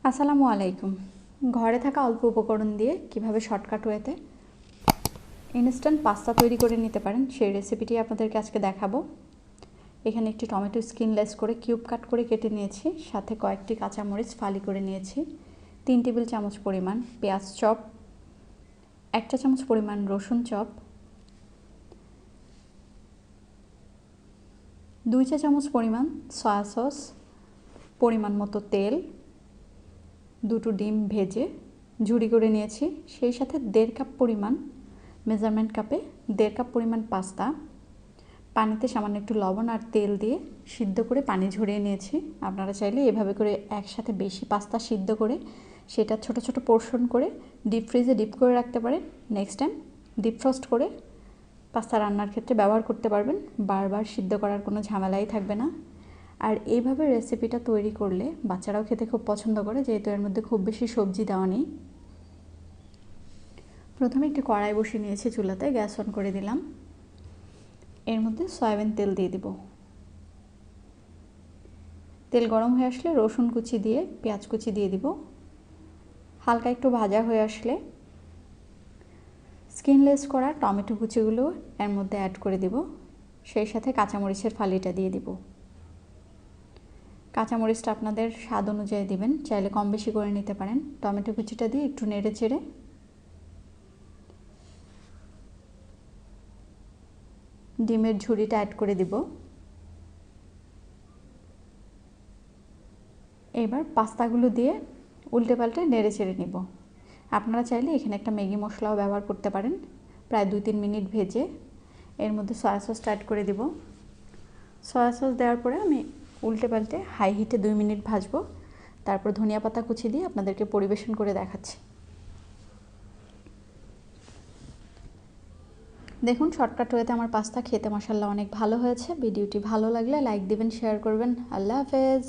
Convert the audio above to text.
আসসালামু আলাইকুম। ঘরে থাকা অল্প উপকরণ দিয়ে কিভাবে শর্টকাট ওয়েতে ইনস্ট্যান্ট পাস্তা তৈরি করে নিতে পারেন সেই রেসিপিটি আপনাদেরকে আজকে দেখাবো। এখানে একটি টমেটো স্কিনলেস করে কিউব কাট করে কেটে নিয়েছি, সাথে কয়েকটি কাঁচামরিচ ফালি করে নিয়েছি, 3 টেবিল চামচ পরিমাণ পেঁয়াজ চপ, 1 চা চামচ পরিমাণ রসুন চপ, 2 চা চামচ পরিমাণ সয়া সস, পরিমাণ মতো তেল, 2টো ডিম ভেজে ঝুরি করে নিয়েছি, সেই সাথে 1.5 কাপ পরিমাণ মেজারমেন্ট কাপে 1.5 কাপ পরিমাণ পাস্তা পানিতে সামান্য একটু লবণ আর তেল দিয়ে সিদ্ধ করে পানি ঝরিয়ে নিয়েছি। আপনারা চাইলে এভাবে করে একসাথে বেশি পাস্তা সিদ্ধ করে সেটা ছোট ছোট পোর্শন করে ডিপ ফ্রিজে ডিপ করে রাখতে পারেন। নেক্সট টাইম ডিপ ফ্রস্ট করে পাস্তা রান্নার ক্ষেত্রে ব্যবহার করতে পারবেন। বারবার সিদ্ধ করার কোনো ঝামেলাই থাকবে না। আর এইভাবে রেসিপিটা তৈরি করলে বাচ্চারাও খেতে খুব পছন্দ করে, যেহেতু এর মধ্যে খুব বেশি সবজি দেওয়া নেই। প্রথমে একটি কড়াই বসিয়ে নিয়েছি চুলাতে, গ্যাস অন করে দিলাম। এর মধ্যে সয়াবিন তেল দিয়ে দিব। তেল গরম হয়ে আসলে রসুন কুচি দিয়ে পেঁয়াজ কুচি দিয়ে দিব। হালকা একটু ভাজা হয়ে আসলে স্কিনলেস করা টমেটো কুচিগুলো এর মধ্যে অ্যাড করে দিব, সেই সাথে কাঁচামরিচের ফালিটা দিয়ে দিব। কাঁচামরিচটা আপনাদের স্বাদ অনুযায়ী দিবেন, চাইলে কম বেশি করে নিতে পারেন। টমেটো কুচিটা দিয়ে একটু নেড়ে চেড়ে ডিমের ঝুরিটা অ্যাড করে দিব। এবার পাস্তাগুলো দিয়ে উল্টে পাল্টে নেড়ে চেড়ে নিব। আপনারা চাইলে এখানে একটা ম্যাগি মশলাও ব্যবহার করতে পারেন। প্রায় 2-3 মিনিট ভেজে এর মধ্যে সয়া সসটা অ্যাড করে দিব। সয়া সস দেওয়ার পরে আমি উল্টে পাল্টে হাই হিটে 2 মিনিট ভাজবো। তারপর ধনিয়া পাতা কুচি দিয়ে আপনাদেরকে পরিবেশন করে দেখাচ্ছি। দেখুন, শর্টকাট ওয়েতে আমার পাস্তা খেতে মাশাআল্লাহ অনেক ভালো হয়েছে। ভিডিওটি ভালো লাগলে লাইক দিবেন, শেয়ার করবেন। আল্লাহ হাফেজ।